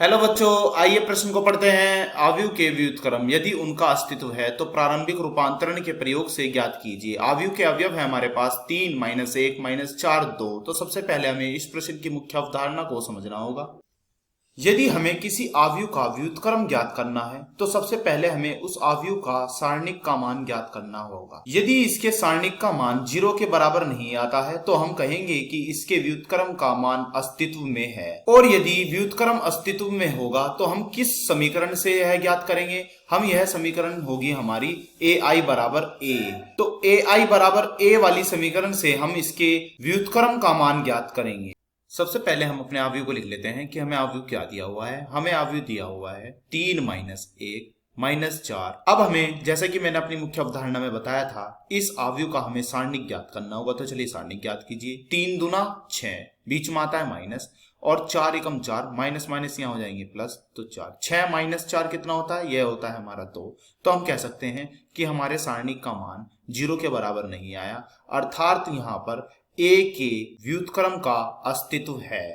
Hello बच्चों, आइए प्रश्न को पढ़ते हैं। आव्यूह के व्युत्क्रम यदि उनका अस्तित्व है तो प्रारंभिक रूपांतरण के प्रयोग से ज्ञात कीजिए। आव्यूह के अवयव है हमारे पास 3 -1 -4 2। तो सबसे पहले हमें इस प्रश्न की मुख्य अवधारणा को समझना होगा। यदि हमें किसी आव्यूह का व्युत्क्रम ज्ञात करना है तो सबसे पहले हमें उस आव्यूह का सारणिक का मान ज्ञात करना होगा। यदि इसके सारणिक का मान 0 के बराबर नहीं आता है तो हम कहेंगे कि इसके व्युत्क्रम का मान अस्तित्व में है। और यदि व्युत्क्रम अस्तित्व में होगा तो हम किस समीकरण से यह ज्ञात करेंगे? हम यह समीकरण होगी हमारी ai बराबर a। तो ai बराबर a वाली समीकरण से हम इसके व्युत्क्रम का मान ज्ञात करेंगे। सबसे पहले हम अपने आव्यूह को लिख लेते हैं कि हमें आव्यूह क्या दिया हुआ है। हमें आव्यूह दिया हुआ है 3 -1 -4। अब हमें, जैसा कि मैंने अपनी मुख्य अवधारणा में बताया था, इस आव्यूह का हमें सारणिक ज्ञात करना होगा। तो चलिए सारणिक ज्ञात कीजिए। 3 दूना 6, बीच में आता है माइनस, और 4 एकम 4, माइनस माइनस यहाँ हो जाएंगे प्लस, तो 4। 6 - 4 कितना होता है? यह होता है हमारा 2। तो हम कह सकते हैं कि हमारे सारणिक का मान 0 के बराबर नहीं आया, अर्थात यहाँ पर a के व्युत्क्रम का अस्तित्व है।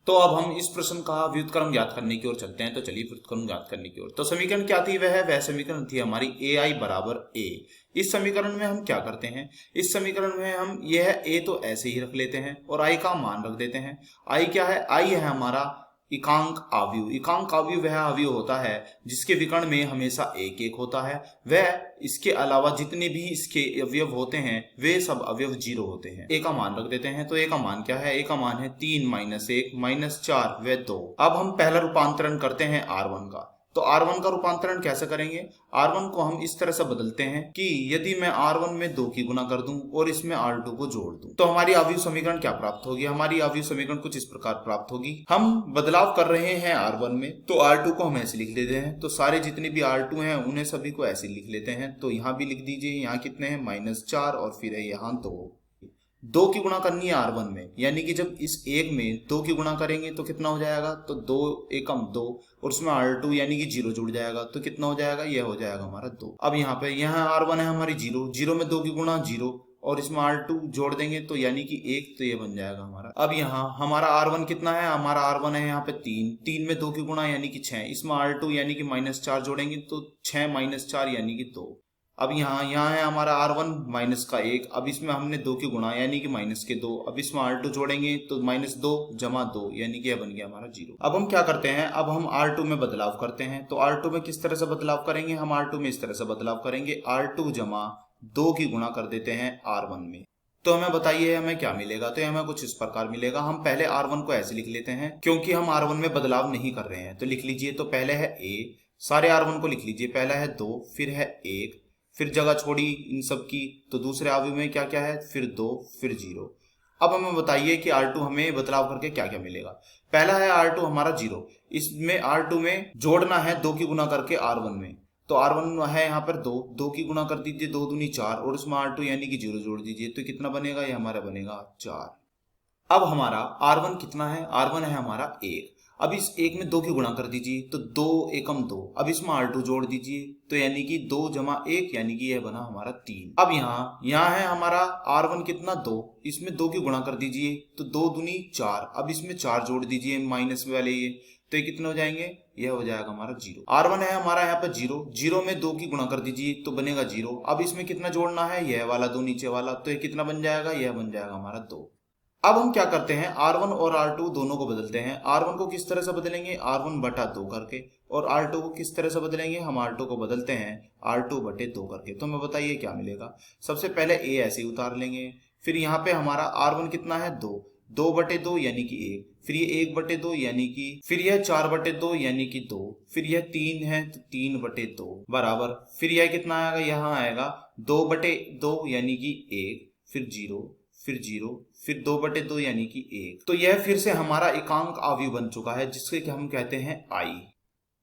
तो अब हम इस प्रश्न का व्युत्क्रम ज्ञात करने की ओर चलते हैं। तो चलिए व्युत्क्रम ज्ञात करने की ओर। तो समीकरण क्या थी? वह समीकरण थी हमारी ai बराबर a। इस समीकरण में हम क्या करते हैं? इस समीकरण में हम यह a तो ऐसे ही रख लेते हैं और i का मान रख देते हैं। i क्या है? i है हमारा एकांक आव्यूह। एकांक आव्यूह वह आव्यूह होता है जिसके विकर्ण में हमेशा एक एक होता है। वह इसके अलावा जितने भी इसके अवयव होते हैं वे सब अवयव 0 होते हैं। ए का मान रख देते हैं। तो ए का मान क्या है? ए का मान है 3 -1 -4 व 2। अब हम पहला रूपांतरण करते हैं R1 का। तो R1 का रूपांतरण कैसे करेंगे? R1 को हम इस तरह से बदलते हैं कि यदि मैं R1 में 2 की गुना कर दूं और इसमें R2 को जोड़ दूं तो हमारी आव्यूह समीकरण क्या प्राप्त होगी? हमारी आव्यूह समीकरण कुछ इस प्रकार प्राप्त होगी। हम बदलाव कर रहे हैं R1 में, तो R2 को हम ऐसे लिख लेते हैं। तो सारे जितने भी R2 हैं उन्हें सभी को ऐसे लिख लेते हैं। तो यहाँ भी लिख दीजिए। यहाँ कितने हैं? -4, और फिर है यहाँ 2। 2 की गुणा करनी है R1 में, यानी कि जब इस एक में 2 की गुणा करेंगे तो कितना हो जाएगा? तो 2 एकम 2, और उसमें R2 यानी कि 0 जुड़ जाएगा। तो कितना हो जाएगा? यह हो जाएगा हमारा 2। अब यहाँ पे यहाँ R1 है हमारी 0, 0 में 2 की गुणा 0, और इसमें R2 जोड़ देंगे तो यानी कि 1, तो ये बन जाएगा हमारा। अब यहाँ हमारा R1 कितना है? हमारा R1 है यहाँ पे 3, 3 में 2 की गुणा यानी कि 6, इसमें R2 यानी कि -4 जोड़ेंगे तो 6 - 4 यानी कि 2। अब यहाँ है हमारा R1 माइनस का 1। अब इसमें हमने 2 की गुणा यानी कि माइनस के 2। अब इसमें R2 जोड़ेंगे तो -2 जमा 2 यानी कि यह बन गया हमारा 0। अब हम क्या करते हैं? अब हम R2 में बदलाव करते हैं। तो R2 में किस तरह से बदलाव करेंगे? हम R2 में इस तरह से बदलाव करेंगे, R2 जमा 2 की गुणा कर देते हैं R1 में। तो हमें बताइए हमें क्या मिलेगा? तो हमें कुछ इस प्रकार मिलेगा। हम पहले R1 को ऐसे लिख लेते हैं क्योंकि हम R1 में बदलाव नहीं कर रहे हैं। तो लिख लीजिए। तो पहले है a, सारे R1 को लिख लीजिए। पहला है 2, फिर है 1, फिर जगह छोड़ी इन सब की, तो दूसरे आव्यूह में क्या क्या है? फिर 2, फिर 0। अब हमें बताइए कि R2 हमें बदलाव करके क्या क्या मिलेगा। पहला है R2 हमारा 0, इसमें R2 में जोड़ना है 2 की गुना करके R1 में। तो R1 है यहाँ पर 2, 2 की गुना कर दीजिए, 2 दूनी 4, और उसमें R2 यानी कि 0 जोड़ दीजिए। तो कितना बनेगा? ये हमारा बनेगा 4। अब हमारा R1 कितना है? R1 है हमारा 1। अब इस 1 में 2 की गुणा कर दीजिए, तो 2 एकम 2। अब इसमें R2 जोड़ दीजिए, तो यानी कि 2 जमा 1 यानी कि यह बना हमारा 3। अब यहाँ है हमारा R1 कितना? 2, इसमें 2 की गुणा कर दीजिए, तो 2 दूनी 4। अब इसमें 4 जोड़ दीजिए माइनस वाले ये, तो ये कितने हो जाएंगे? यह हो जाएगा हमारा 0। R1 है हमारा यहाँ पर 0, 0 में 2 की गुणा कर दीजिए तो बनेगा 0। अब इसमें कितना जोड़ना है? यह वाला 2 नीचे वाला, तो ये कितना बन जाएगा? यह बन जाएगा हमारा 2। अब हम क्या करते हैं? R1 और R2 दोनों को बदलते हैं। R1 को किस तरह से बदलेंगे? R1 बटा 2 करके। और R2 को किस तरह से बदलेंगे? हम R2 को बदलते हैं R2 बटे 2 करके। तो हमें बताइए क्या मिलेगा। सबसे पहले a ऐसे ही उतार लेंगे, फिर यहाँ पे हमारा R1 कितना है? 2, 2 बटे 2 यानी कि 1, फिर ये 1 बटे 2 यानी कि, फिर यह 4 बटे 2 यानी कि 2, फिर यह 3 है तो 3 बटे 2 बराबर, फिर यह कितना आएगा? यहाँ आएगा 2 बटे 2 यानी कि 1, फिर 0, फिर 0, फिर 2 बटे 2 यानी कि 1। तो यह फिर से हमारा एकांक आव्यूह बन चुका है जिसके कि हम कहते हैं I।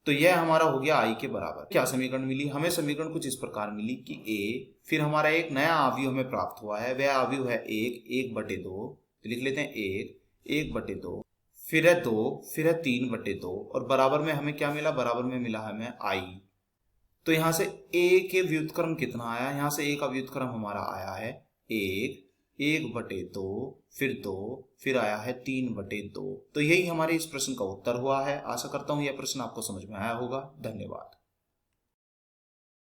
तो यह हमारा हो गया I के बराबर। क्या समीकरण मिली हमें? समीकरण कुछ इस प्रकार मिली कि a, फिर हमारा एक नया आव्यूह हमें प्राप्त हुआ है। वह आव्यूह है 1 बटे 2। तो लिख लेते हैं 1 बटे 2, फिर है 2, फिर है 3 बटे 2, और बराबर में हमें क्या मिला? बराबर में मिला हमें I। तो यहाँ से a के व्युत्क्रम कितना आया? यहाँ से a का व्युत्क्रम हमारा आया है 1, 1/2, फिर 2, फिर आया है 3/2। तो यही हमारे इस प्रश्न का उत्तर हुआ है। आशा करता हूं यह प्रश्न आपको समझ में आया होगा। धन्यवाद।